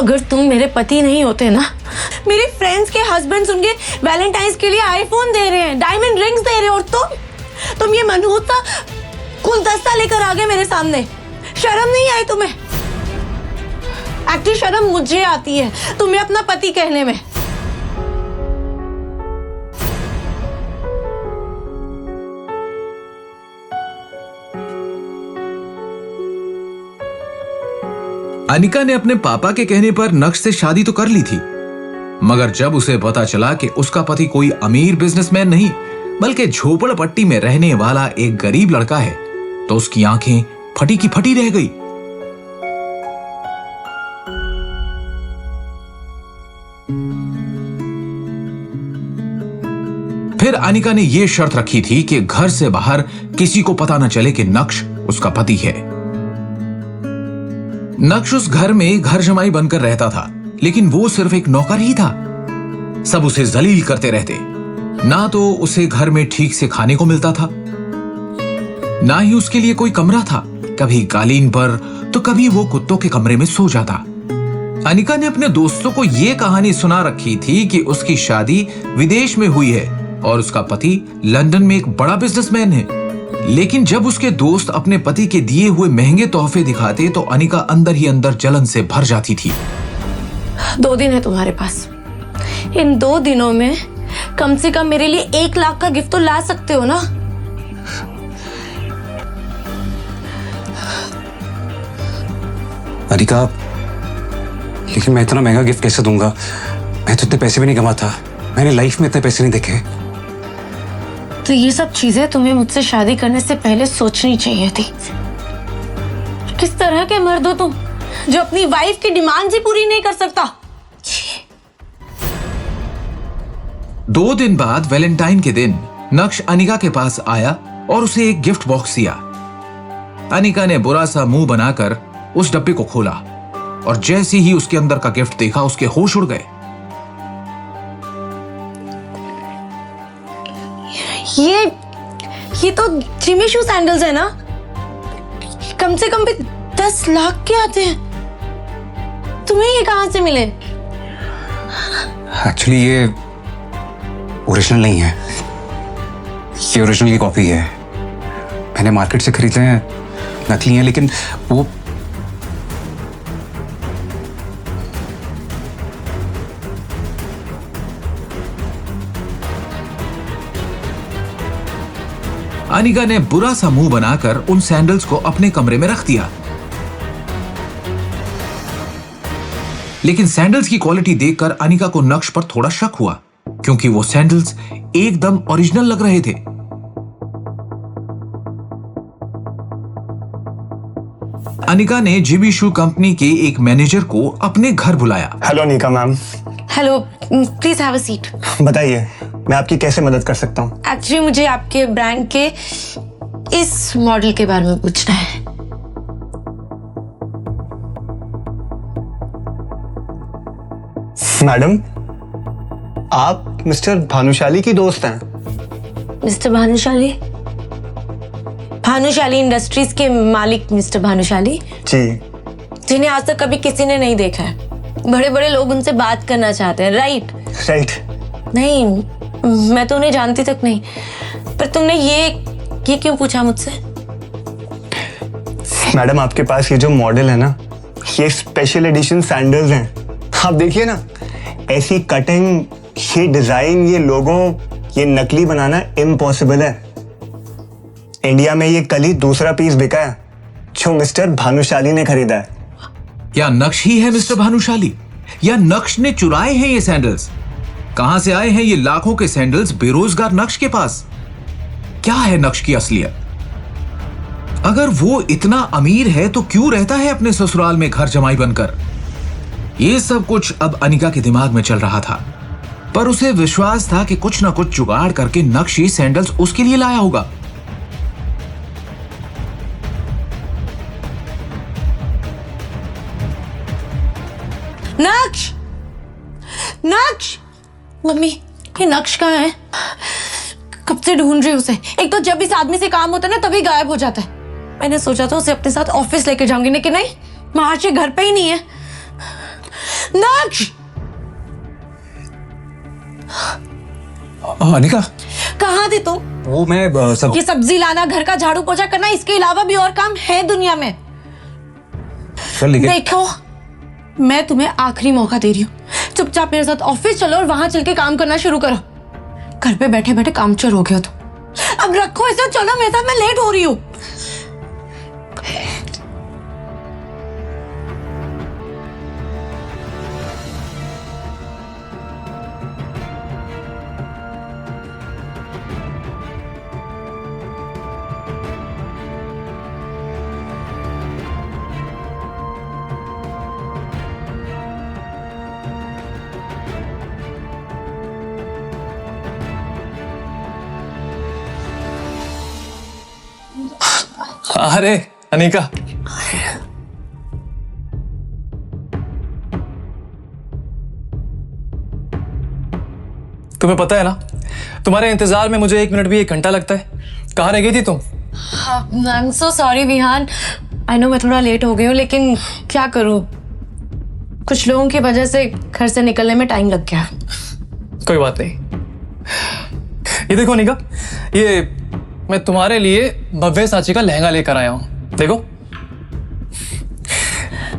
अगर तुम मेरे पति नहीं होते ना, मेरे फ्रेंड्स के हस्बैंड्स उनके वैलेंटाइंस के लिए आईफोन दे रहे हैं, डायमंड रिंग्स दे रहे हैं, और तुम ये मनहूस सा गुलदस्ता लेकर आ गए मेरे सामने। शर्म नहीं आई तुम्हें? एक्चुअली शर्म मुझे आती है तुम्हें अपना पति कहने में। अनिका ने अपने पापा के कहने पर नक्श से शादी तो कर ली थी, मगर जब उसे पता चला कि उसका पति कोई अमीर बिजनेसमैन नहीं बल्कि झोपड़पट्टी में रहने वाला एक गरीब लड़का है, तो उसकी आंखें फटी की फटी रह गई। फिर अनिका ने यह शर्त रखी थी कि घर से बाहर किसी को पता न चले कि नक्श उसका पति है। नक्श उस घर में घर जमाई बनकर रहता था, लेकिन वो सिर्फ एक नौकर ही था। सब उसे जलील करते रहते। ना तो उसे घर में ठीक से खाने को मिलता था, ना ही उसके लिए कोई कमरा था। कभी कालीन पर तो कभी वो कुत्तों के कमरे में सो जाता। अनिका ने अपने दोस्तों को यह कहानी सुना रखी थी कि उसकी शादी विदेश में हुई है और उसका पति लंदन में एक बड़ा बिजनेसमैन है। लेकिन जब उसके दोस्त अपने पति के दिए हुए महंगे तोहफे दिखाते तो अनिका अंदर ही अंदर जलन से भर जाती थी। 2 दिन है तुम्हारे पास। इन 2 दिनों में कम से कम मेरे लिए 1 लाख का गिफ्ट तो ला सकते हो ना? अनिका, लेकिन मैं इतना महंगा गिफ्ट कैसे दूंगा? मैं तो इतने पैसे भी नहीं कमाता। मैंने लाइफ में इतने पैसे नहीं देखे। तो ये सब चीजें तुम्हें मुझसे शादी करने से पहले सोचनी चाहिए थी। किस तरह के मर्द हो तुम जो अपनी वाइफ की डिमांड ही पूरी नहीं कर सकता? 2 दिन बाद वैलेंटाइन के दिन नक्श अनिका के पास आया और उसे एक गिफ्ट बॉक्स दिया। अनिका ने बुरा सा मुंह बनाकर उस डब्बे को खोला और जैसे ही उसके अंदर का गिफ्ट देखा उसके होश उड़ गए। ये तो जिमी शू सैंडल्स है ना? कम से कम भी 10 लाख के आते हैं। तुम्हें ये कहां से मिले? एक्चुअली ये ओरिजिनल नहीं है, ये ओरिजिनल की कॉपी है। मैंने मार्केट से खरीदे हैं, नकली हैं, लेकिन वो अनिका ने बुरा सा मुंह बनाकर उन सैंडल्स को अपने कमरे में रख दिया। लेकिन सैंडल्स की क्वालिटी देखकर अनिका को नक्श पर थोड़ा शक हुआ, क्योंकि वो सैंडल्स एकदम ओरिजिनल लग रहे थे। अनिका ने जिमी शू कंपनी के एक मैनेजर को अपने घर बुलाया। Hello Anika ma'am. Hello, please have a seat. बताइए, मैं आपकी कैसे मदद कर सकता हूँ? एक्चुअली मुझे आपके ब्रांड के इस मॉडल के बारे में पूछना है। मैडम, आप मिस्टर भानुशाली की दोस्त हैं? मिस्टर भानुशाली? भानुशाली इंडस्ट्रीज के मालिक मिस्टर भानुशाली जी, जिन्हें आज तक कभी किसी ने नहीं देखा है। बड़े बड़े लोग उनसे बात करना चाहते हैं, राइट? राइट। नहीं, मैं तो उन्हें जानती तक नहीं। पर तुमने ये क्यों पूछा मुझसे? मैडम, आपके पास ये जो मॉडल है ना, ये स्पेशल एडिशन सैंडल्स हैं। आप देखिए ना, ऐसी कटिंग, ये डिजाइन, ये लोगो, ये नकली बनाना इम्पॉसिबल है। इंडिया में ये कल ही दूसरा पीस बिका है जो मिस्टर भानुशाली ने खरीदा है। या नक्श ही है मिस्टर भानुशाली, या नक्श ने चुराए हैं ये सैंडल्स? कहां से आए हैं ये लाखों के सैंडल्स बेरोजगार नक्श के पास? क्या है नक्श की असलियत? अगर वो इतना अमीर है तो क्यों रहता है अपने ससुराल में घर जमाई बनकर? ये सब कुछ अब अनिका के दिमाग में चल रहा था, पर उसे विश्वास था कि कुछ ना कुछ जुगाड़ करके नक्श ये सैंडल्स उसके लिए लाया होगा। नक्श! नक्श! मम्मी, ये नक्श कहाँ है? कब से ढूंढ रही हूँ उसे। एक तो जब इस आदमी से काम होता है ना, तभी गायब हो जाता है। मैंने सोचा था उसे अपने साथ ऑफिस लेके जाऊंगी, लेकिन नहीं, महाशय घर पे ही नहीं है। नक्श, अनिका, कहाँ थे तुम? वो मैं सब ये सब्जी लाना, घर का झाड़ू पोछा करना, इसके अलावा भी और काम है दुनिया में। चल लेके देखो, मैं तुम्हें आखिरी मौका दे रही हूँ, चुपचाप मेरे साथ ऑफिस चलो और वहां चल के काम करना शुरू करो। घर पे बैठे बैठे कामचोर हो गया हो तुम। अब रखो इसे, चलो मेरे साथ, मैं लेट हो रही हूँ। अरे अनिका, तुम्हें पता है ना, तुम्हारे इंतजार में मुझे 1 मिनट भी 1 घंटा लगता है। कहाँ रह गई थी तुम? I am so sorry Vihan, I know मैं थोड़ा लेट हो गई हूँ, लेकिन क्या करूँ, कुछ लोगों की वजह से घर से निकलने में टाइम लग गया। कोई बात नहीं। ये देखो अनिका, ये मैं तुम्हारे लिए भव्य साची का लहंगा लेकर आया हूं। देखो,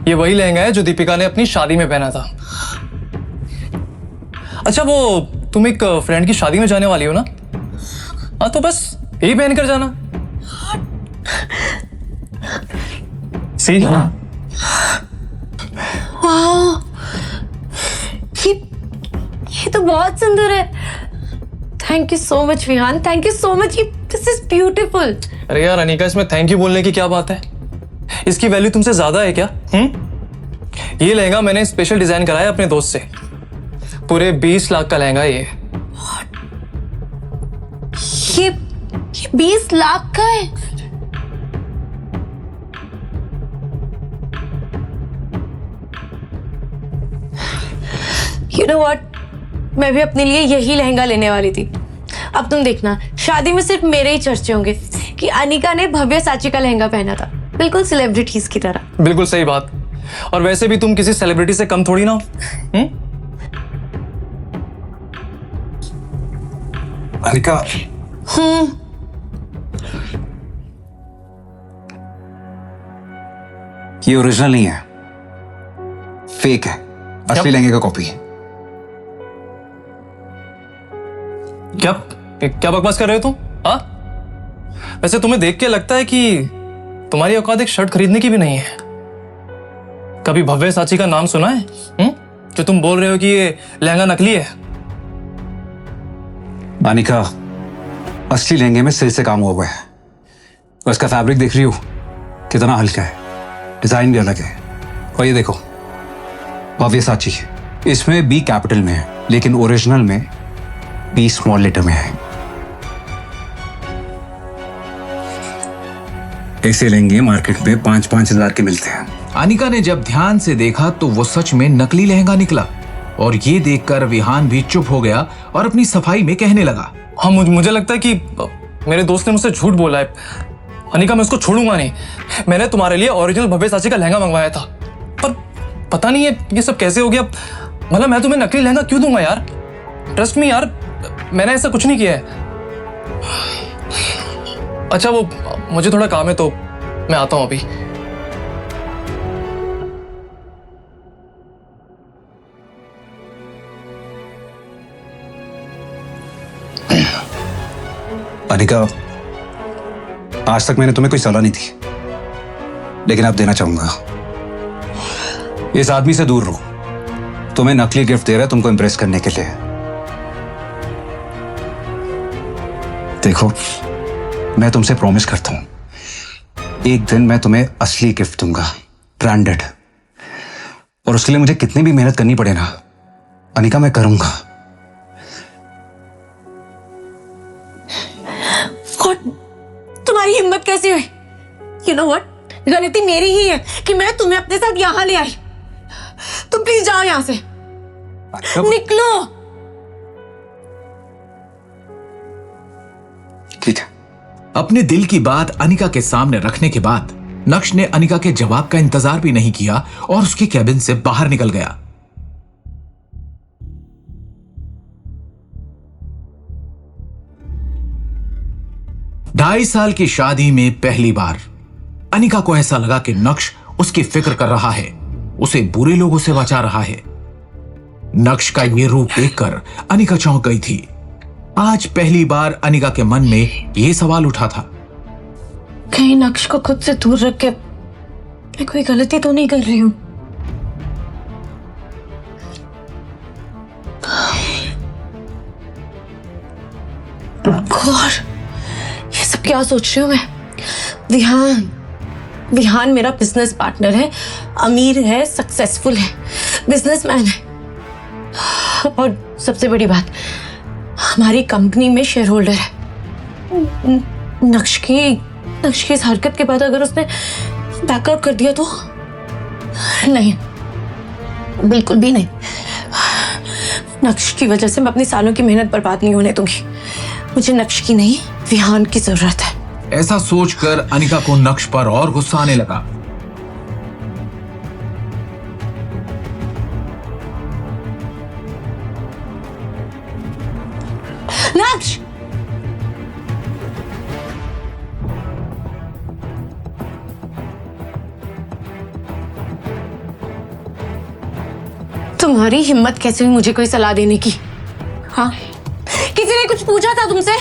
ये वही लहंगा है जो दीपिका ने अपनी शादी में पहना था। अच्छा, वो तुम एक फ्रेंड की शादी में जाने वाली हो ना? हाँ, तो बस यही पहन कर जाना। सी, वाह, ये तो बहुत सुंदर है। Thank you so much Vihan, thank you so much, this is beautiful. अरे यार अनिका, इसमें थैंक यू बोलने की क्या बात है? इसकी वैल्यू तुमसे ज्यादा है क्या? ये लहंगा मैंने स्पेशल डिजाइन कराया अपने दोस्त से। पूरे 20 लाख का लहंगा ये 20 लाख का है? You know what? मैं भी अपने लिए यही लहंगा लेने वाली थी। अब तुम देखना, शादी में सिर्फ मेरे ही चर्चे होंगे कि अनिका ने भव्य साची का लहंगा पहना था, बिल्कुल सेलिब्रिटीज की तरह। बिल्कुल सही बात। और वैसे भी तुम किसी सेलिब्रिटी से कम थोड़ी ना हो। अनिका, ये ओरिजिनल नहीं है, फेक है। असली लहंगे का कॉपी है। क्या बकवास कर रहे हो तुम? हाँ, वैसे तुम्हें देख के लगता है कि तुम्हारी औकात एक शर्ट खरीदने की भी नहीं है। कभी भव्य साची का नाम सुना है? जो तुम बोल रहे हो कि ये लहंगा नकली है। अनिका, असली लहंगे में सिल से काम हुआ है। और इसका फैब्रिक देख रही हो कितना हल्का है, डिजाइन भी अलग है। और ये देखो, भव्य साची, इसमें बी कैपिटल में है, लेकिन ओरिजिनल में बी स्मॉल लेटर में है। ऐसे लहंगे मार्केट में 5-5 हजार के मिलते हैं। अनिका ने जब ध्यान से देखा तो वो सच में नकली लहंगा निकला, और ये देखकर विहान भी चुप हो गया और अपनी सफाई में कहने लगा। हाँ, मुझे लगता है कि मेरे दोस्त ने मुझसे झूठ बोला है। अनिका, मैं उसको छोड़ूंगा नहीं। मैंने तुम्हारे लिए ओरिजिनल भव्य साची का लहंगा मंगवाया था, पर पता नहीं ये सब कैसे हो गया। मतलब मैं तुम्हें नकली लहंगा क्यों दूंगा यार? ट्रस्ट मी यार, मैंने ऐसा कुछ नहीं किया है। अच्छा, वो मुझे थोड़ा काम है तो मैं आता हूं अभी। अनिका, आज तक मैंने तुम्हें कोई सलाह नहीं दी, लेकिन अब देना चाहूंगा। इस आदमी से दूर रहो। तुम्हें नकली गिफ्ट दे रहा है तुमको इंप्रेस करने के लिए। देखो, मैं तुमसे प्रॉमिस करता हूं, एक दिन मैं तुम्हें असली गिफ्ट दूंगा, ब्रांडेड। और उसके लिए मुझे कितनी भी मेहनत करनी पड़े ना, अनिका, मैं करूंगा। तुम्हारी हिम्मत कैसे हुई? You know what? गलती मेरी ही है कि मैं तुम्हें अपने साथ यहाँ ले आई। तुम प्लीज जाओ यहाँ से, निकलो। ठीक है। अपने दिल की बात अनिका के सामने रखने के बाद नक्श ने अनिका के जवाब का इंतजार भी नहीं किया और उसके कैबिन से बाहर निकल गया। 2.5 साल की शादी में पहली बार अनिका को ऐसा लगा कि नक्श उसकी फिक्र कर रहा है, उसे बुरे लोगों से बचा रहा है। नक्श का ये रूप देखकर अनिका चौंक गई थी। आज पहली बार अनिका के मन में यह सवाल उठा था, कहीं नक्श को खुद से दूर रख के मैं कोई गलती तो नहीं कर रही हूं। गौर, ये सब क्या सोच रही हूं मैं? विहान मेरा बिजनेस पार्टनर है, अमीर है, सक्सेसफुल है, बिजनेसमैन है, और सबसे बड़ी बात, हमारी कंपनी में शेयर होल्डर है। नक्श की इस हरकत के बाद अगर उसने बैकआउट कर दिया तो नहीं, बिल्कुल भी नहीं। नक्श की वजह से मैं अपनी सालों की मेहनत बर्बाद नहीं होने दूंगी। मुझे नक्श की नहीं, विहान की जरूरत है। ऐसा सोचकर अनिका को नक्श पर और गुस्सा आने लगा। नक्श, तुम्हारी हिम्मत कैसे हुई मुझे कोई सलाह देने की? हाँ, किसी ने कुछ पूछा था तुमसे?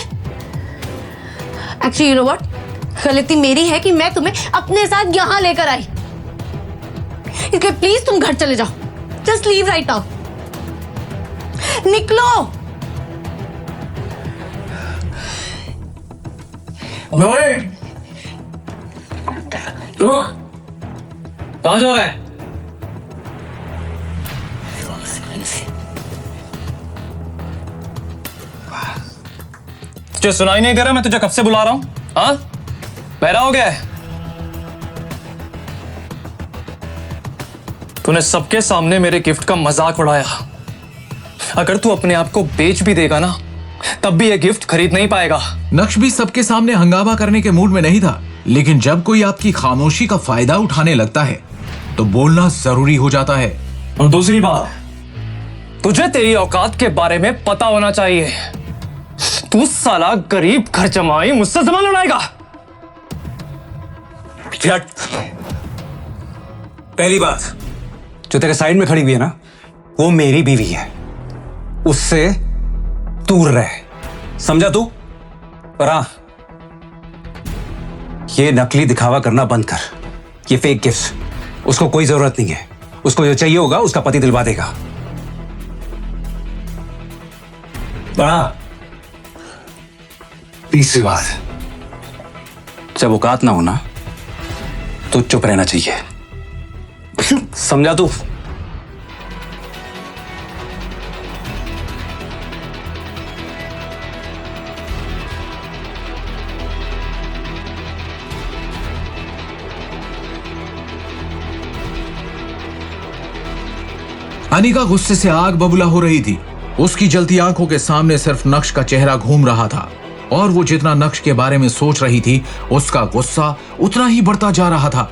एक्चुअली यू नो व्हाट, गलती मेरी है कि मैं तुम्हें अपने साथ यहां लेकर आई। इसलिए प्लीज तुम घर चले जाओ। Just leave right now. निकलो। कहाँ जा रहा है? तुझे सुनाई नहीं दे रहा? मैं तुझे कब से बुला रहा हूं? हाँ, बहरा हो गया है? तूने सबके सामने मेरे गिफ्ट का मजाक उड़ाया। अगर तू अपने आप को बेच भी देगा ना, तब भी ये गिफ्ट खरीद नहीं पाएगा। नक्श भी सबके सामने हंगामा करने के मूड में नहीं था, लेकिन जब कोई आपकी खामोशी का फायदा उठाने लगता है तो बोलना जरूरी हो जाता है। और दूसरी बात, तुझे तेरी औकात के बारे में पता होना चाहिए। तू साला गरीब घर जमाई मुझसे सामान उड़ाएगा। पहली बात, जो तेरे साइड में खड़ी हुई है ना, वो मेरी बीवी है, उससे दूर रहे, समझा तू? पर हाँ, ये नकली दिखावा करना बंद कर। ये फेक गिफ्ट उसको कोई जरूरत नहीं है। उसको जो चाहिए होगा उसका पति दिलवा देगा। बड़ा तीसरी बात, जब औकात ना होना तो चुप रहना चाहिए, समझा तू? अनिका गुस्से से आग बबूला हो रही थी। उसकी जलती आंखों के सामने सिर्फ नक्श का चेहरा घूम रहा था, और वो जितना नक्श के बारे में सोच रही थी, उसका गुस्सा उतना ही बढ़ता जा रहा था।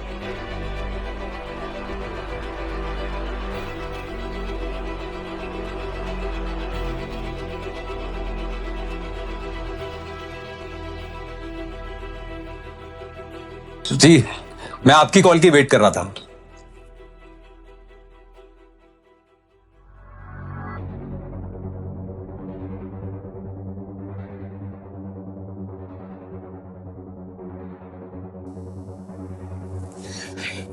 जी, मैं आपकी कॉल की वेट कर रहा था।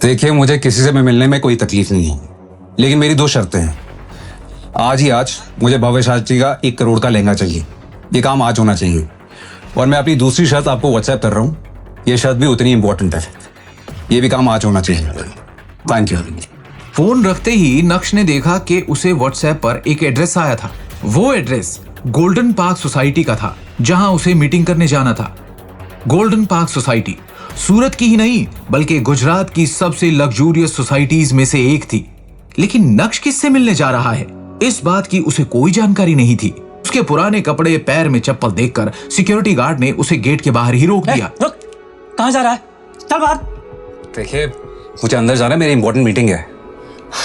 देखिए, मुझे किसी से भी मिलने में कोई तकलीफ नहीं है, लेकिन मेरी 2 शर्तें हैं। आज ही आज मुझे भव्यसाची का 1 करोड़ का लहंगा चाहिए। ये काम आज होना चाहिए। और मैं अपनी दूसरी शर्त आपको व्हाट्सएप कर रहा हूँ। ये शर्त भी उतनी इंपॉर्टेंट है। ये भी काम आज होना चाहिए। Thank you. फोन रखते ही नक्श ने देखा कि उसे व्हाट्सएप पर एक एड्रेस आया था। वो एड्रेस गोल्डन पार्क सोसाइटी का था, जहां उसे मीटिंग करने जाना था। गोल्डन पार्क सोसाइटी सूरत की ही नहीं बल्कि गुजरात की सबसे लग्जूरियस सोसाइटीज में से एक थी। लेकिन नक्श किससे मिलने जा रहा है, इस बात की उसे कोई जानकारी नहीं थी। उसके पुराने कपड़े, पैर में चप्पल देखकर सिक्योरिटी गार्ड ने उसे गेट के बाहर ही रोक दिया। रुक, कहां जा रहा है? चल बाहर। देखिए, मुझे अंदर जाना है, मेरी इंपॉर्टेंट मीटिंग है।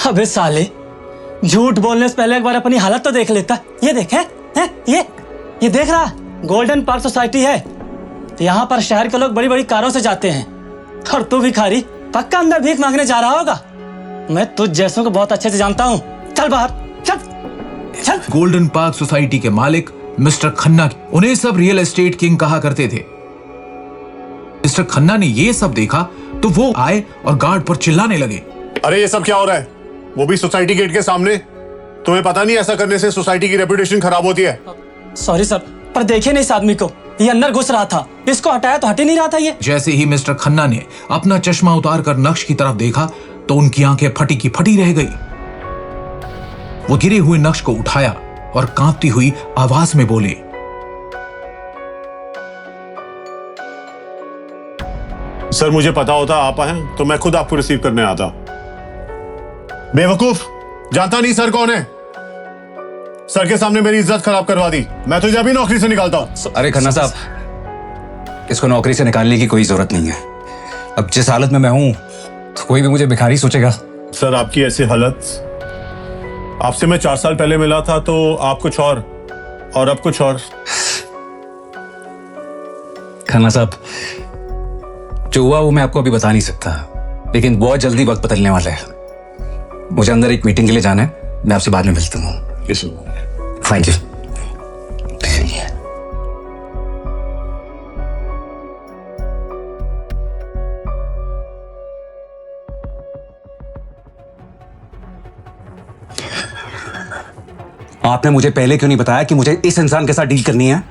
अबे साले, झूठ बोलने से पहले एक बार अपनी हालत तो देख लेता। ये देख, है? ये देख रहा, गोल्डन पार्क सोसाइटी है। यहाँ पर शहर के लोग बड़ी बड़ी कारों से जाते हैं और तू भिखारी पक्का अंदर भीख मांगने जा रहा होगा। मैं तुझ जैसों को बहुत अच्छे से जानता हूँ। चल बाहर, चल चल। गोल्डन पार्क सोसाइटी के मालिक मिस्टर खन्ना, उन्हें सब रियल एस्टेट किंग कहा करते थे। मिस्टर खन्ना ने ये सब देखा तो वो आए और गार्ड पर चिल्लाने लगे, अरे ये सब क्या हो रहा है? वो भी सोसाइटी गेट के सामने। तुम्हें पता नहीं ऐसा करने से सोसाइटी की रेपुटेशन खराब होती है? सॉरी सर, पर देखे नहीं इस आदमी को, ये अंदर घुस रहा था, इसको हटाया तो हट ही नहीं रहा था ये। जैसे ही मिस्टर खन्ना ने अपना चश्मा उतार कर नक्श की तरफ देखा तो उनकी आंखें फटी की फटी रह गई। वो गिरे हुए नक्श को उठाया और कांपती हुई आवाज में बोले, सर मुझे पता होता आप आए तो मैं खुद आपको रिसीव करने आता। बेवकूफ, जानता नहीं सर कौन है? सर के सामने मेरी इज्जत खराब करवा दी। मैं तुझे अभी नौकरी से निकालता हूं। अरे खन्ना साहब, इसको नौकरी से निकालने की कोई जरूरत नहीं है। अब जिस हालत में मैं हूं तो कोई भी मुझे भिखारी सोचेगा। सर आपकी ऐसी हालत, आपसे मैं 4 साल पहले मिला था तो आप कुछ और अब कुछ और। खन्ना साहब, जो हुआ वो मैं आपको अभी बता नहीं सकता, लेकिन बहुत जल्दी वक्त बदलने वाला है। मुझे अंदर एक मीटिंग के लिए जाना है, मैं आपसे बाद में मिलता हूँ। Thank you. आपने मुझे पहले क्यों नहीं बताया कि मुझे इस इंसान के साथ डील करनी है?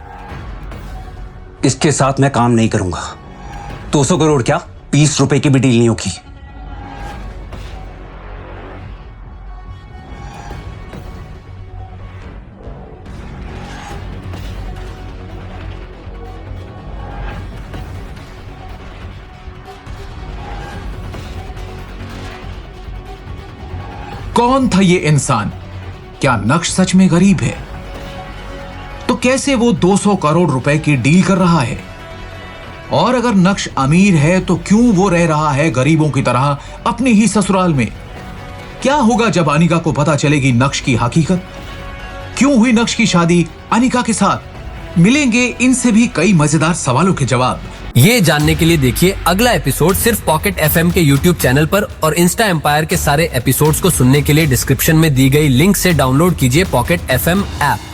इसके साथ मैं काम नहीं करूंगा। 200 करोड़ क्या, 20 रुपए की भी डील नहीं होगी। कौन था ये इंसान? क्या नक्श सच में गरीब है? तो कैसे वो 200 करोड़ रुपए की डील कर रहा है? और अगर नक्श अमीर है तो क्यों वो रह रहा है गरीबों की तरह अपने ही ससुराल में? क्या होगा जब अनिका को पता चलेगी नक्श की हकीकत? क्यों हुई नक्श की शादी अनिका के साथ? मिलेंगे इनसे भी कई मजेदार सवालों के जवाब। ये जानने के लिए देखिए अगला एपिसोड सिर्फ पॉकेट एफएम के यूट्यूब चैनल पर, और इंस्टा एम्पायर के सारे एपिसोड्स को सुनने के लिए डिस्क्रिप्शन में दी गई लिंक से डाउनलोड कीजिए पॉकेट एफएम ऐप।